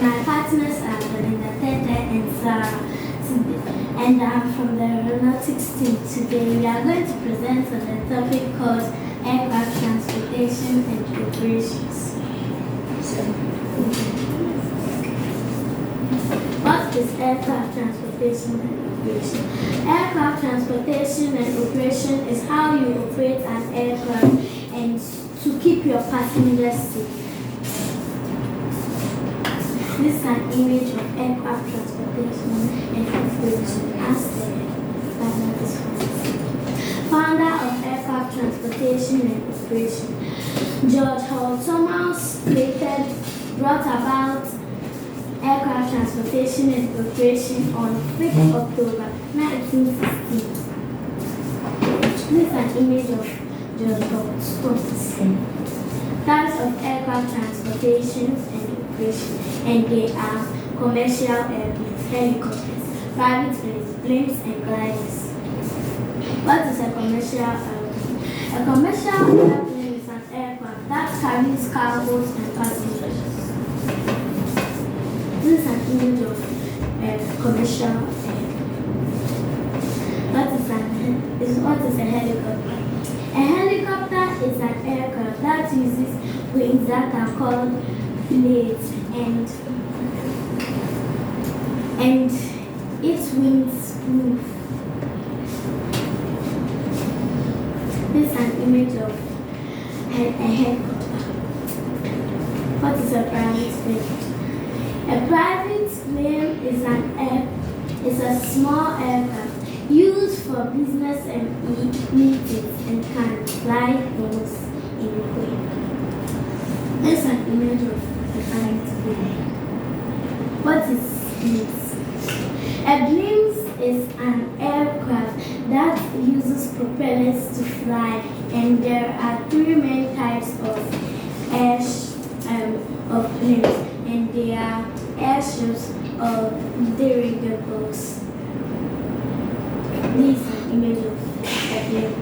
My partners are Belinda, Tete, and Sarah. And I'm from the Aeronautics team. Today we are going to present on the topic called aircraft transportation and operations. What is aircraft transportation and operation? Aircraft transportation and operation is how you operate an aircraft and to keep your passengers safe. This is an image of aircraft transportation and operation as founder of aircraft transportation and operation. George Hall Thomas brought about aircraft transportation and operation on 5th October 1916. This is an image of George Hall Thomas. Types of aircraft transportation and operation, and they are commercial airplanes, helicopters, private planes, and gliders. What is a commercial airplane? A commercial airplane is an aircraft that carries cargoes and passengers. This is an image of a commercial airplane. What is a helicopter? A helicopter is an aircraft that uses wings that are called blades, and its wings move. This is an image of a helicopter. What is a private plane? A private plane is a small aircraft used for business and meetings and can fly close in the plane. This is an image of a private plane. What is blimps? A blimp is an aircraft that uses propellers to fly, and there are three main types of planes, and they are airships or dirigibles. This is an image of a plane.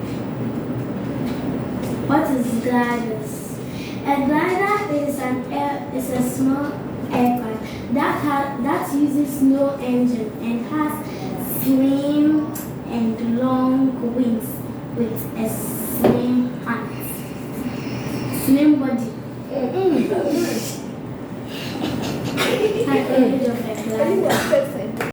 What is gliders? A glider is a small aircraft that uses no engine and has slim and long wings with a slim body. An image of a glider.